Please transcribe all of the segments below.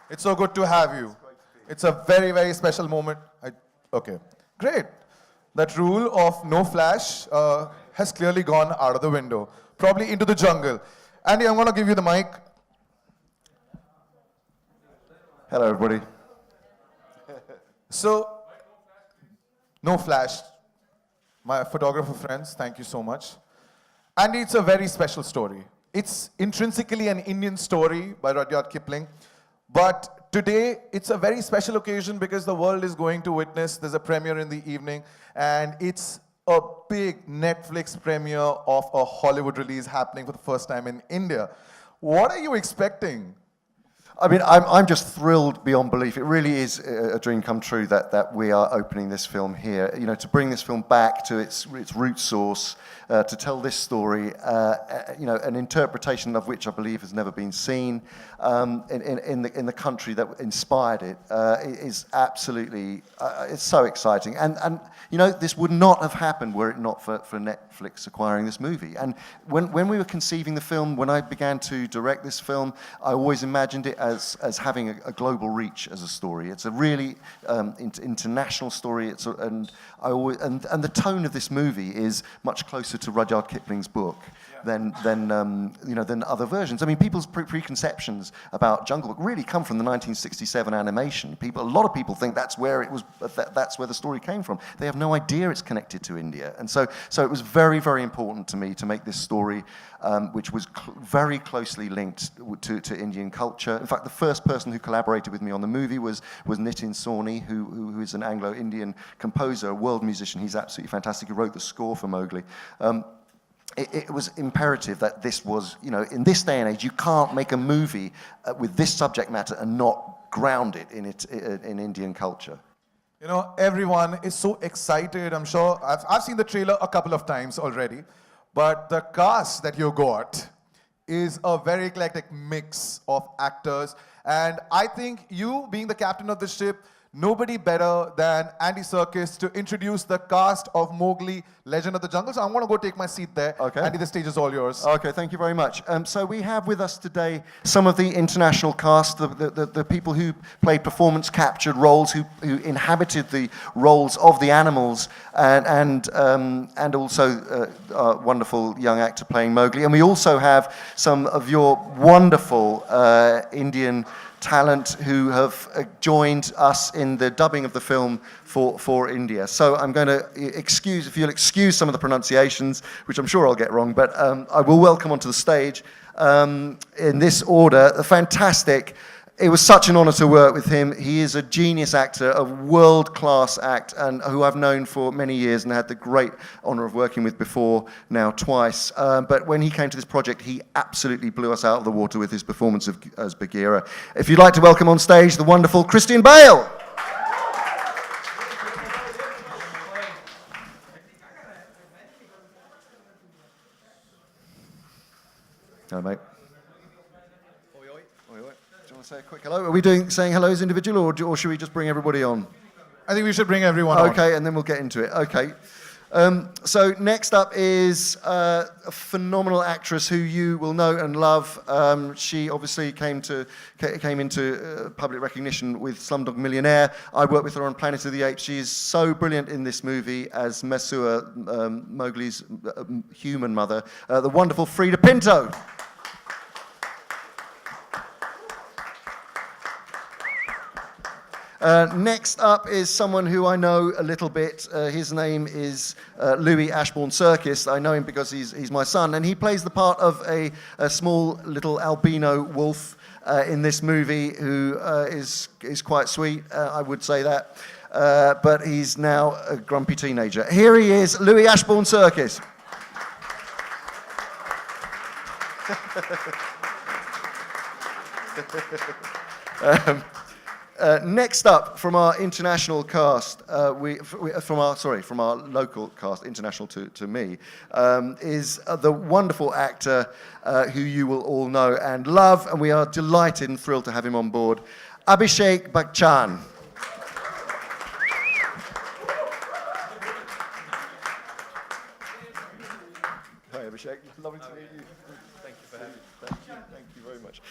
It's so good to have you. It's a very, very special moment. Okay, great. That rule of no flash has clearly gone out of the window, probably into the jungle. Andy, I'm going to give you the mic. Hello, everybody. So, no flash. My photographer friends, thank you so much. Andy, it's a very special story. It's intrinsically an Indian story by Rudyard Kipling. But today, it's a very special occasion because the world is going to witness, there's a premiere in the evening, and it's a big Netflix premiere of a Hollywood release happening for the first time in India. What are you expecting? I mean, I'm just thrilled beyond belief. It really is a dream come true that we are opening this film here. You know, to bring this film back to its root source, to tell this story, you know, an interpretation of which I believe has never been seen in the country that inspired it, is absolutely, it's so exciting. And you know, this would not have happened were it not for Netflix acquiring this movie. And when we were conceiving the film, when I began to direct this film, I always imagined it as having a global reach as a story. It's a really international story. And the tone of this movie is much closer to Rudyard Kipling's book than other versions. I mean, people's preconceptions about Jungle Book really come from the 1967 animation. A lot of people think that's where it was. That's where the story came from. They have no idea it's connected to India, and so it was very, very important to me to make this story, which was very closely linked to Indian culture. In fact, the first person who collaborated with me on the movie was Nitin Sawhney, who is an Anglo-Indian composer, a world musician. He's absolutely fantastic. He wrote the score for Mowgli. It was imperative that this was, you know, in this day and age, you can't make a movie with this subject matter and not ground it in Indian culture. You know, everyone is so excited. I'm sure I've seen the trailer a couple of times already, but the cast that you got is a very eclectic mix of actors, and I think you, being the captain of the ship, nobody better than Andy Serkis to introduce the cast of Mowgli, Legend of the Jungle. So I'm going to go take my seat there. Okay. Andy, the stage is all yours. Okay, thank you very much. So we have with us today some of the international cast, the people who played performance-captured roles, who inhabited the roles of the animals, and also our wonderful young actor playing Mowgli. And we also have some of your wonderful Indian talent who have joined us in the dubbing of the film for India. So I'm going to if you'll excuse some of the pronunciations, which I'm sure I'll get wrong, but I will welcome onto the stage, in this order, the fantastic. It was such an honor to work with him. He is a genius actor, a world-class act, and who I've known for many years and had the great honor of working with before, now twice. But when he came to this project, he absolutely blew us out of the water with his performance as Bagheera. If you'd like to welcome on stage the wonderful Christian Bale. Hello, mate. Say a quick hello. Are we saying hello as individual, or should we just bring everybody on? I think we should bring everyone on. Okay, and then we'll get into it. Okay. So next up is a phenomenal actress who you will know and love. She obviously came into public recognition with Slumdog Millionaire. I worked with her on Planet of the Apes. She is so brilliant in this movie as Mesua, Mowgli's human mother, the wonderful Freida Pinto. Next up is someone who I know a little bit. His name is Louis Ashbourne Serkis. I know him because he's my son, and he plays the part of a small little albino wolf in this movie who is quite sweet, I would say that. But he's now a grumpy teenager. Here he is, Louis Ashbourne Serkis. Next up, from our international cast, from our local cast, international to me, is the wonderful actor who you will all know and love, and we are delighted and thrilled to have him on board, Abhishek Bachchan. Hi, Abhishek. Lovely to meet you. Thank you for having me. Thank you very much.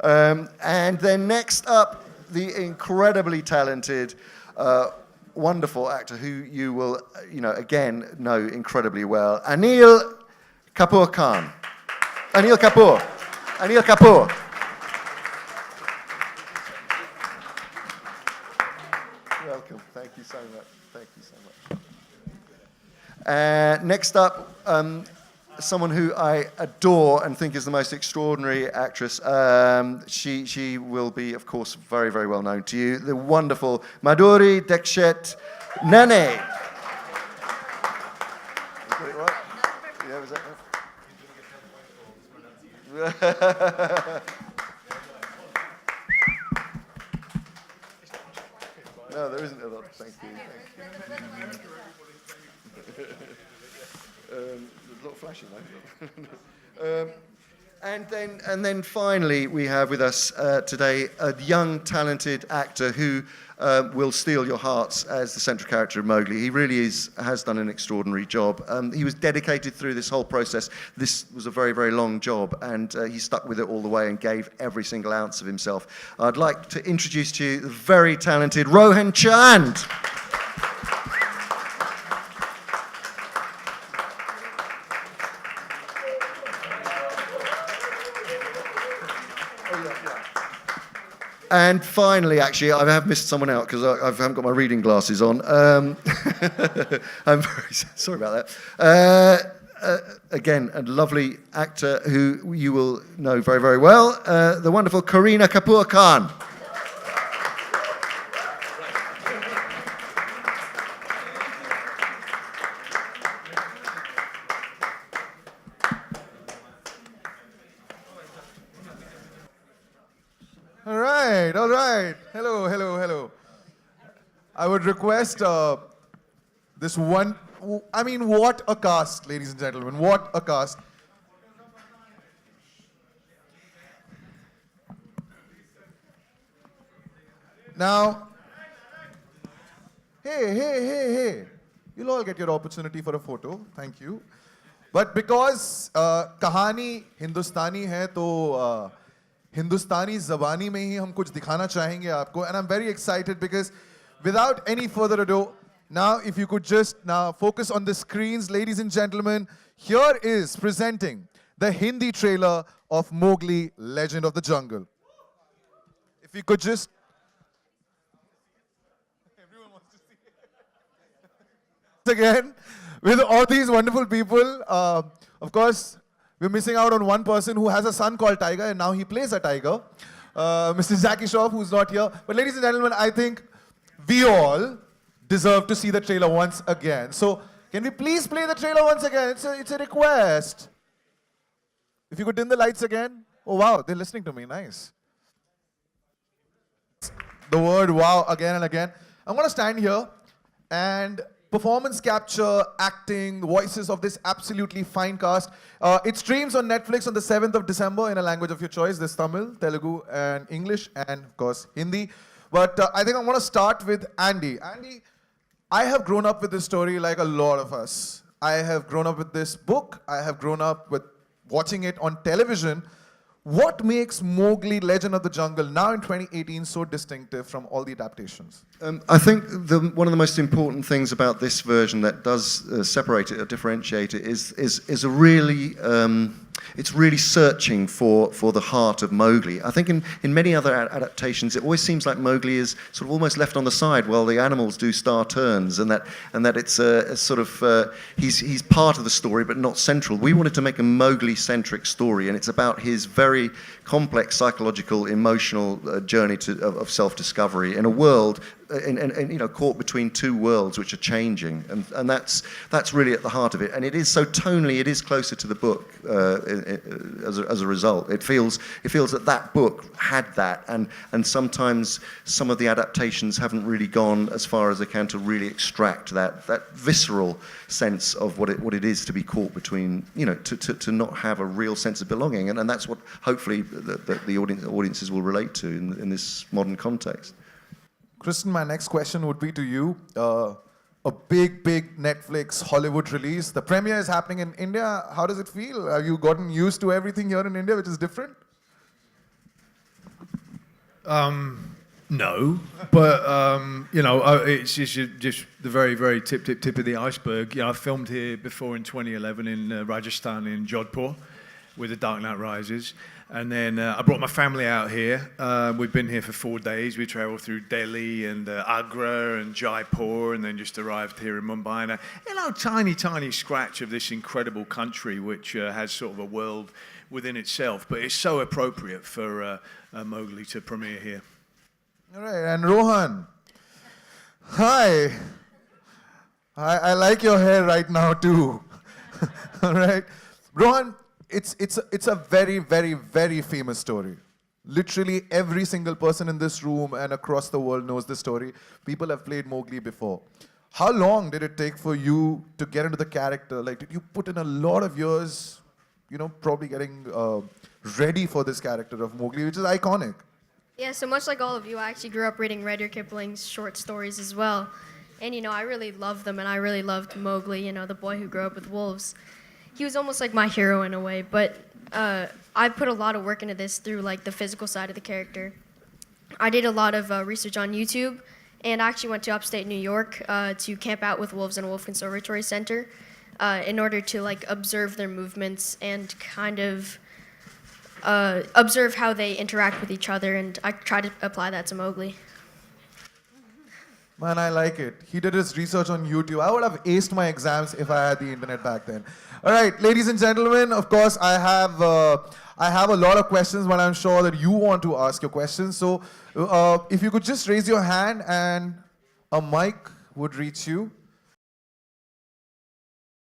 And then next up, the incredibly talented, wonderful actor who you will, again, know incredibly well, Anil Kapoor Khan. Anil Kapoor. Anil Kapoor. Welcome. Thank you so much. Thank you so much. Next up, someone who I adore and think is the most extraordinary actress. She will be, of course, very, very well known to you. The wonderful Madhuri Dixit Nene. Got it right? Yeah, was that right? No, there isn't a lot. Thank you. There's a lot of flashing though. And then finally, we have with us today a young, talented actor who will steal your hearts as the central character of Mowgli. He really has done an extraordinary job. He was dedicated through this whole process. This was a very, very long job, and he stuck with it all the way and gave every single ounce of himself. I'd like to introduce to you the very talented Rohan Chand. And finally, actually, I have missed someone out because I haven't got my reading glasses on. I'm very sorry about that. Again, a lovely actor who you will know very, very well, the wonderful Kareena Kapoor Khan. All right. Hello. I would request this one. I mean, what a cast, ladies and gentlemen. What a cast. Now, hey. You'll all get your opportunity for a photo. Thank you. But because कहानी हिंदुस्तानी है तो हिंदुस्तानी ज़बानी में ही हम कुछ दिखाना चाहेंगे आपको. And I'm very excited because without any further ado, now if you could just now focus on the screens, ladies and gentlemen, here is presenting the Hindi trailer of Mowgli, Legend of the Jungle. If you could just... Everyone wants to see it. Again, with all these wonderful people, of course, we're missing out on one person who has a son called Tiger, and now he plays a tiger. Mr. Jackie Shroff, who's not here. But ladies and gentlemen, I think we all deserve to see the trailer once again. So can we please play the trailer once again? It's a request. If you could dim the lights again. Oh, wow, they're listening to me. Nice. The word wow again and again. I'm going to stand here and performance capture, acting, the voices of this absolutely fine cast. It streams on Netflix on the 7th of December in a language of your choice. There's Tamil, Telugu, and English, and of course, Hindi. But I think I want to start with Andy. Andy, I have grown up with this story like a lot of us. I have grown up with this book. I have grown up with watching it on television. What makes Mowgli, Legend of the Jungle, now in 2018, so distinctive from all the adaptations? I think one of the most important things about this version that does separate it or differentiate it is a really it's really searching for the heart of Mowgli. I think in many other adaptations, it always seems like Mowgli is sort of almost left on the side while the animals do star turns, and that it's a sort of he's part of the story but not central. We wanted to make a Mowgli-centric story, and it's about his very complex psychological, emotional journey of self-discovery in a world, caught between two worlds which are changing, and that's really at the heart of it. And it is so tonally, it is closer to the book as a result. It feels that book had that, and sometimes some of the adaptations haven't really gone as far as they can to really extract that visceral sense of what it is to be caught between, to not have a real sense of belonging, and that's what hopefully the audiences will relate to in this modern context. Kristen, my next question would be to you. A big Netflix Hollywood release. The premiere is happening in India. How does it feel? Have you gotten used to everything here in India, which is different? No, but it's just the very, very tip of the iceberg. I filmed here before in 2011 in Rajasthan in Jodhpur with The Dark Knight Rises, and then I brought my family out here. We've been here for 4 days. We travelled through Delhi and Agra and Jaipur, and then just arrived here in Mumbai. And tiny scratch of this incredible country, which has sort of a world within itself. But it's so appropriate for Mowgli to premiere here. All right, and Rohan. Hi. I like your hair right now too. All right, Rohan. It's a very, very, very famous story. Literally every single person in this room and across the world knows this story. People have played Mowgli before. How long did it take for you to get into the character? Like, did you put in a lot of years, probably getting ready for this character of Mowgli, which is iconic? Yeah, so much like all of you, I actually grew up reading Rudyard Kipling's short stories as well. And, I really loved them, and I really loved Mowgli, the boy who grew up with wolves. He was almost like my hero in a way, but I put a lot of work into this through like the physical side of the character. I did a lot of research on YouTube, and I actually went to upstate New York to camp out with wolves in a wolf conservatory center in order to like observe their movements and kind of observe how they interact with each other, and I tried to apply that to Mowgli. Man, I like it. He did his research on YouTube. I would have aced my exams if I had the internet back then. All right, ladies and gentlemen, of course, I have a lot of questions, but I'm sure that you want to ask your questions. So if you could just raise your hand and a mic would reach you.